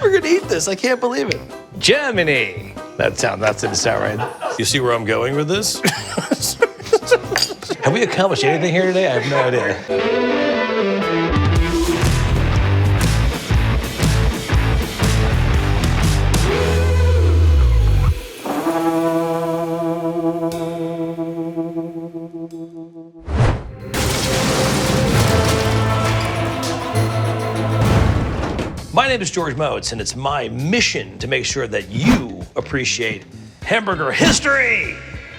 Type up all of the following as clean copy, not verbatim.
We're gonna eat this. I can't believe it. Germany. That didn't sound right. You see where I'm going with this? Have we accomplished anything here today? I have no idea. My name is George Motz, and it's my mission to make sure that you appreciate hamburger history.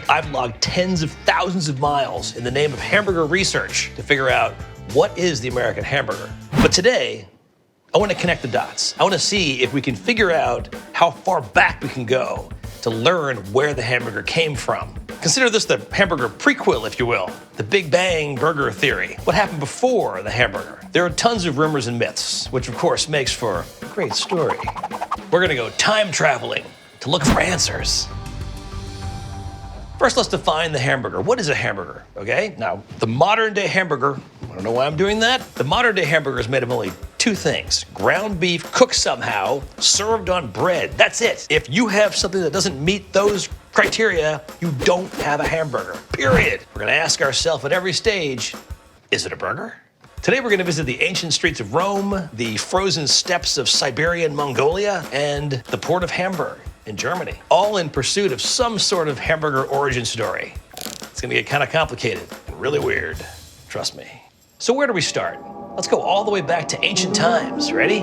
I've logged tens of thousands of miles in the name of hamburger research to figure out what is the American hamburger. But today, I want to connect the dots. I want to see if we can figure out how far back we can go to learn where the hamburger came from. Consider this the hamburger prequel, if you will, the Big Bang burger theory. What happened before the hamburger? There are tons of rumors and myths, which of course makes for a great story. We're gonna go time traveling to look for answers. First, let's define the hamburger. What is a hamburger, okay? Now, the modern day hamburger, I don't know why I'm doing that. The modern day hamburger is made of only two things: ground beef cooked somehow, served on bread. That's it. If you have something that doesn't meet those criteria, you don't have a hamburger, period. We're gonna ask ourselves at every stage, is it a burger? Today we're gonna visit the ancient streets of Rome, the frozen steppes of Siberia and Mongolia, and the port of Hamburg in Germany, all in pursuit of some sort of hamburger origin story. It's gonna get kind of complicated and really weird, trust me. So where do we start? Let's go all the way back to ancient times. Ready?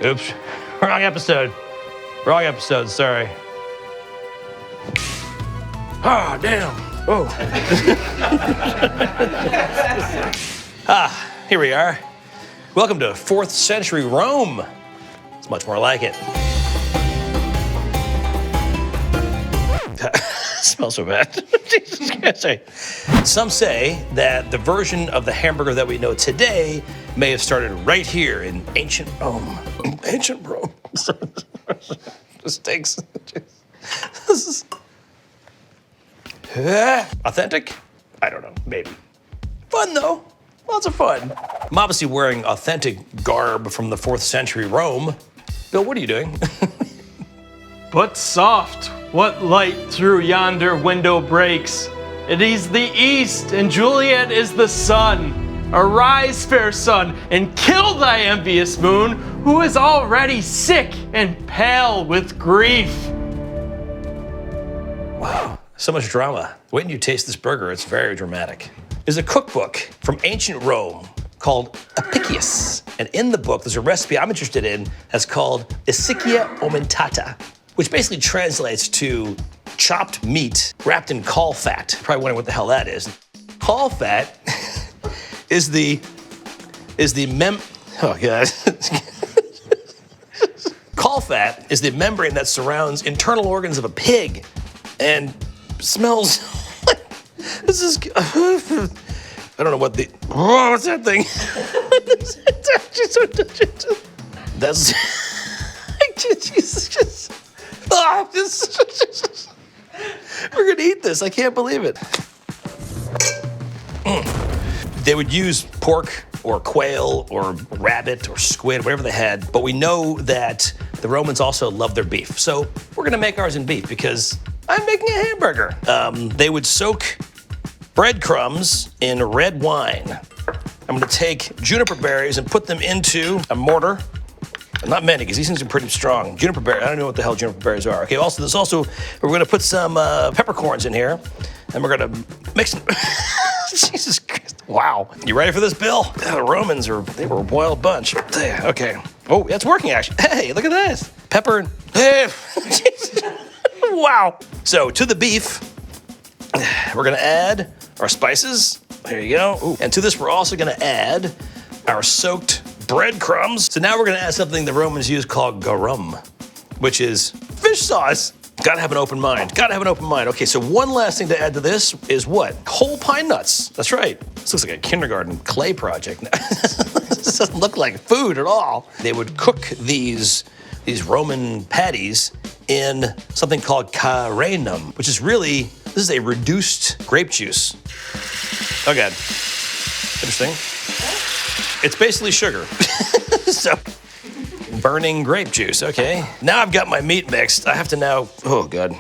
Oops, wrong episode. Wrong episode, sorry. Ah, damn. Oh. Here we are. Welcome to 4th century Rome. It's much more like it. Smells so bad. Jesus Christ. Some say that the version of the hamburger that we know today may have started right here in ancient Rome. Ancient Rome. Mistakes. This is authentic? I don't know, maybe. Fun though, lots of fun. I'm obviously wearing authentic garb from the 4th century Rome. Bill, what are you doing? But soft, what light through yonder window breaks? It is the east, and Juliet is the sun. Arise, fair sun, and kill thy envious moon, who is already sick and pale with grief. Wow, so much drama. Wait until you taste this burger, it's very dramatic. There's a cookbook from ancient Rome called Apicius. And in the book, there's a recipe I'm interested in that's called Isicia Omentata, which basically translates to chopped meat wrapped in caul fat. Probably wondering what the hell that is. Caul fat is the oh god. Caul fat is the membrane that surrounds internal organs of a pig and smells like, this is, I don't know what what's that thing? That's, Jesus. We're gonna eat this. I can't believe it. They would use pork or quail or rabbit or squid, whatever they had, but we know that the Romans also loved their beef. So we're gonna make ours in beef because I'm making a hamburger. They would soak breadcrumbs in red wine. I'm gonna take juniper berries and put them into a mortar. Not many, because these things are pretty strong. Juniper berry, I don't know what the hell juniper berries are. Okay, we're gonna put some peppercorns in here, and we're gonna mix them. Jesus Christ, wow. You ready for this, Bill? The Romans, they were a wild bunch. Okay, oh, that's working actually. Hey, look at this. Pepper, hey, wow. So to the beef, we're gonna add our spices. There you go. Ooh. And to this, we're also gonna add our soaked breadcrumbs. So now we're gonna add something the Romans used called garum, which is fish sauce. Gotta have an open mind. Gotta have an open mind. Okay, so one last thing to add to this is what? Whole pine nuts. That's right. This looks like a kindergarten clay project. This doesn't look like food at all. They would cook these Roman patties in something called carenum, which is really, this is a reduced grape juice. Oh God, interesting. It's basically sugar. So, burning grape juice, okay. Now I've got my meat mixed. I have to now, oh God.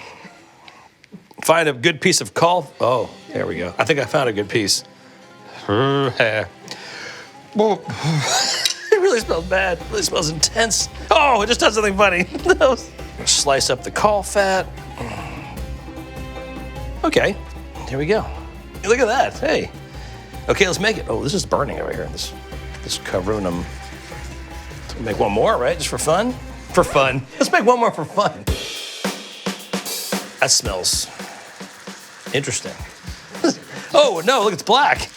Find a good piece of oh, there we go. I think I found a good piece. It really smells bad. It really smells intense. Oh, it just does something funny. Slice up the caul fat. Okay, here we go. Look at that, hey. Okay, let's make it. Oh, this is burning over here. This covering them. Make one more, right? Just for fun? For fun. Let's make one more for fun. That smells interesting. Oh, no, look, it's black.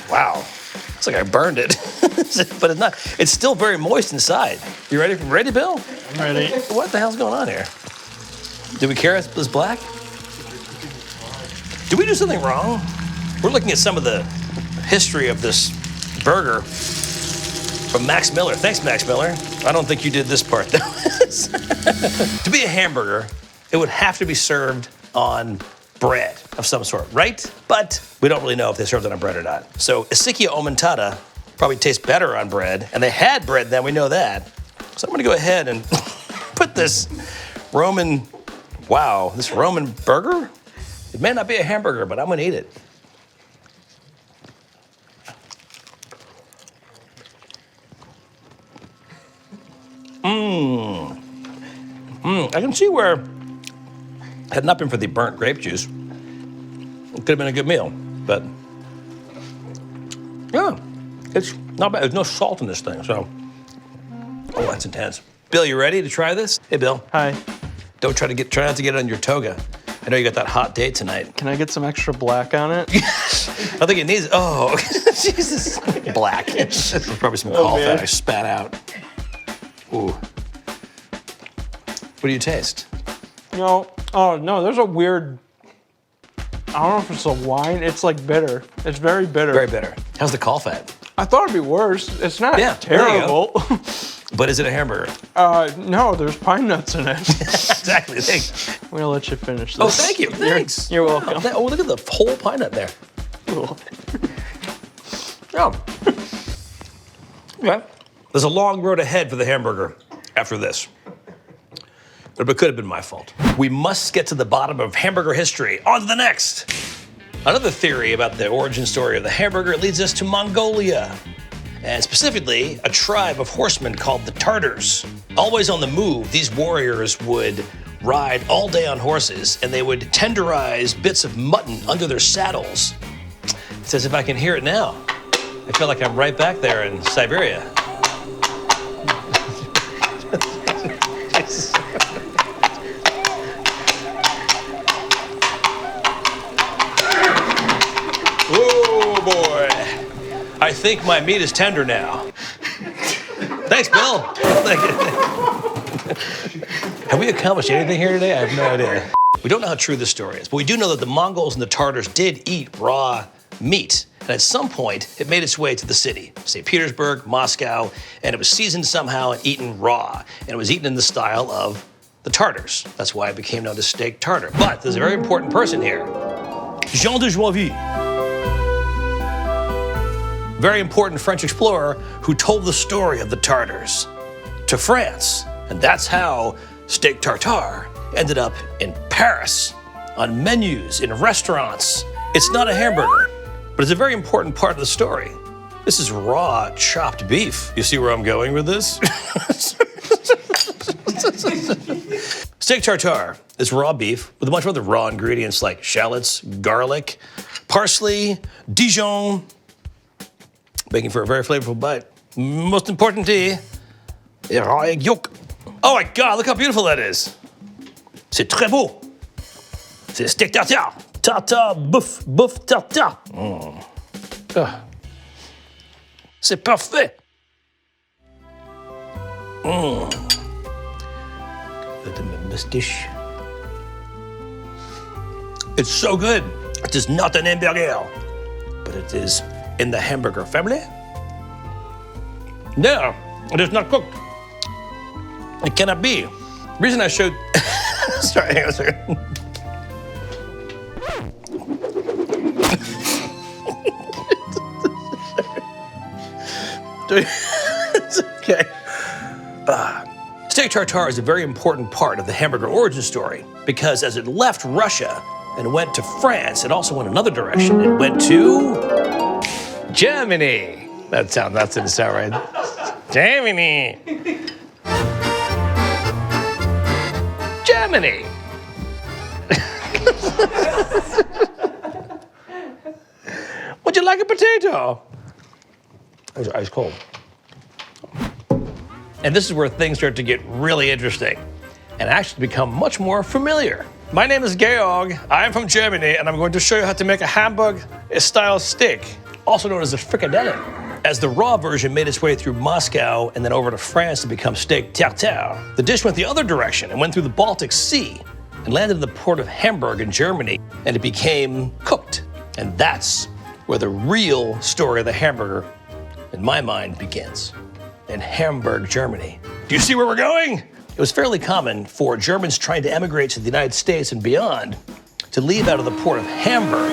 Wow. It's like I burned it. But it's not. It's still very moist inside. You ready? Ready, Bill? I'm ready. What the hell's going on here? Did we care if it was black? Did we do something wrong? We're looking at some of the history of this burger from Max Miller. Thanks, Max Miller. I don't think you did this part, though. To be a hamburger, it would have to be served on bread of some sort, right? But we don't really know if they served it on bread or not. So Isicia Omentata probably tastes better on bread, and they had bread then, we know that. So I'm gonna go ahead and put this Roman burger? It may not be a hamburger, but I'm gonna eat it. I can see where, had it not been for the burnt grape juice, it could have been a good meal, but yeah, it's not bad. There's no salt in this thing, so, oh, that's intense. Bill, you ready to try this? Hey, Bill. Hi. Try not to get it on your toga. I know you got that hot date tonight. Can I get some extra black on it? I think it needs, oh, Jesus. Black. There's probably some caul fat I spat out. Ooh. What do you taste? No, oh no, there's a weird, I don't know if it's a wine, it's like bitter. It's very bitter. Very bitter. How's the caul fat? I thought it'd be worse. It's not terrible. But is it a hamburger? No, there's pine nuts in it. Exactly. I'm gonna let you finish this. Oh, thank you. Thanks. You're welcome. Oh, look at the whole pine nut there. Cool. Oh. Okay. There's a long road ahead for the hamburger after this. But it could have been my fault. We must get to the bottom of hamburger history. On to the next. Another theory about the origin story of the hamburger leads us to Mongolia, and specifically a tribe of horsemen called the Tartars. Always on the move, these warriors would ride all day on horses, and they would tenderize bits of mutton under their saddles. It says if I can hear it now, I feel like I'm right back there in Siberia. Oh boy, I think my meat is tender now. Thanks, Bill. Have we accomplished anything here today? I have no idea. We don't know how true this story is, but we do know that the Mongols and the Tartars did eat raw meat. And at some point, it made its way to the city, St. Petersburg, Moscow, and it was seasoned somehow and eaten raw. And it was eaten in the style of the Tartars. That's why it became known as steak tartare. But there's a very important person here. Jean de Joinville. Very important French explorer who told the story of the Tartars to France. And that's how steak tartare ended up in Paris, on menus, in restaurants. It's not a hamburger, but it's a very important part of the story. This is raw, chopped beef. You see where I'm going with this? Steak tartare is raw beef with a bunch of other raw ingredients like shallots, garlic, parsley, Dijon, making for a very flavorful bite. Most importantly, raw egg yolk. Oh my God, look how beautiful that is. C'est très beau. C'est steak tartare. Tartare, bouffe tartare. C'est parfait. This dish. It's so good. It is not an hamburger, but it is in the hamburger family. No, it is not cooked. It cannot be. The reason I showed, sorry, hang on a second. It's okay. Steak tartare is a very important part of the hamburger origin story because as it left Russia and went to France, it also went another direction. It went to Germany. That didn't sound right. Germany. Germany. Would you like a potato? It was ice cold. And this is where things start to get really interesting and actually become much more familiar. My name is Georg, I'm from Germany, and I'm going to show you how to make a Hamburg-style steak, also known as a frikadelle. As the raw version made its way through Moscow and then over to France to become steak tartare, the dish went the other direction and went through the Baltic Sea and landed in the port of Hamburg in Germany, and it became cooked. And that's where the real story of the hamburger, in my mind, begins. In Hamburg, Germany. Do you see where we're going? It was fairly common for Germans trying to emigrate to the United States and beyond to leave out of the port of Hamburg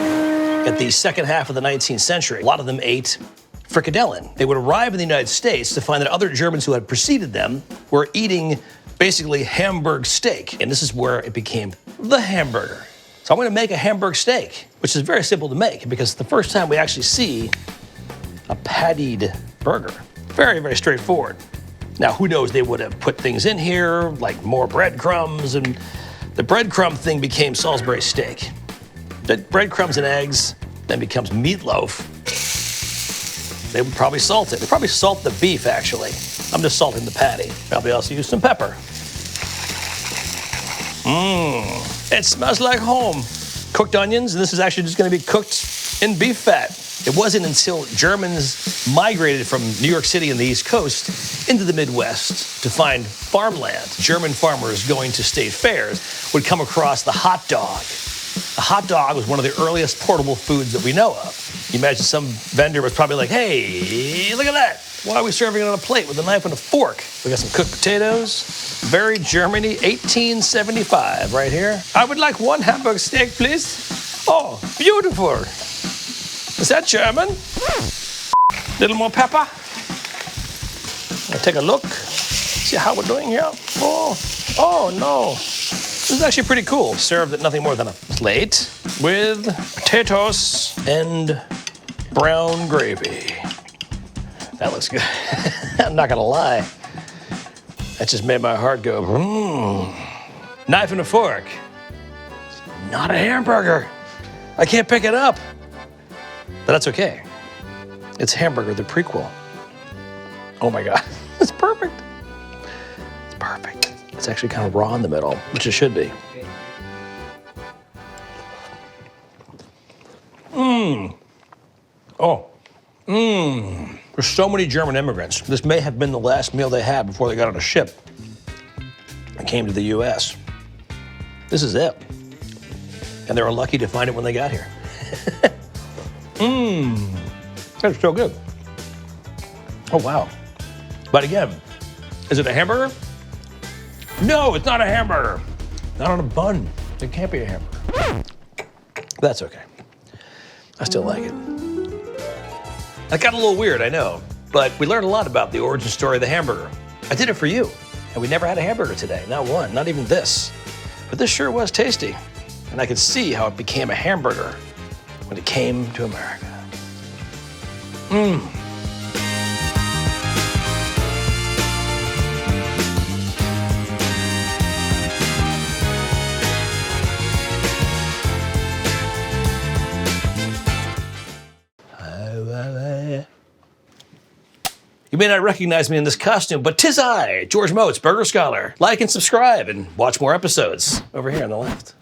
at the second half of the 19th century. A lot of them ate frikadellen. They would arrive in the United States to find that other Germans who had preceded them were eating basically Hamburg steak. And this is where it became the hamburger. So I'm gonna make a Hamburg steak, which is very simple to make because it's the first time we actually see a pattied burger. Very, very straightforward. Now, who knows, they would have put things in here, like more breadcrumbs, and the breadcrumb thing became Salisbury steak. The breadcrumbs and eggs then becomes meatloaf. They would probably salt it. They probably salt the beef, actually. I'm just salting the patty. Probably also use some pepper. It smells like home. Cooked onions, and this is actually just gonna be cooked in beef fat. It wasn't until Germans migrated from New York City and the East Coast into the Midwest to find farmland. German farmers going to state fairs would come across the hot dog. The hot dog was one of the earliest portable foods that we know of. You imagine some vendor was probably like, hey, look at that. Why are we serving it on a plate with a knife and a fork? We got some cooked potatoes. Very Germany, 1875 right here. I would like one Hamburg steak, please. Oh, beautiful. Is that German? Little more pepper. I'll take a look. See how we're doing here. Oh no. This is actually pretty cool. Served at nothing more than a plate with potatoes and brown gravy. That looks good. I'm not gonna lie. That just made my heart go, Knife and a fork. It's not a hamburger. I can't pick it up. But that's okay. It's Hamburger, the prequel. Oh my God, it's perfect. It's perfect. It's actually kind of raw in the middle, which it should be. There's so many German immigrants. This may have been the last meal they had before they got on a ship and came to the US. This is it. And they were lucky to find it when they got here. That's so good. Oh, wow. But again, is it a hamburger? No, it's not a hamburger. Not on a bun. It can't be a hamburger. That's okay. I still like it. That got a little weird, I know, but we learned a lot about the origin story of the hamburger. I did it for you, and we never had a hamburger today. Not one, not even this. But this sure was tasty, and I could see how it became a hamburger when it came to America. You may not recognize me in this costume, but 'tis I, George Motz, Burger Scholar. Like and subscribe and watch more episodes over here on the left.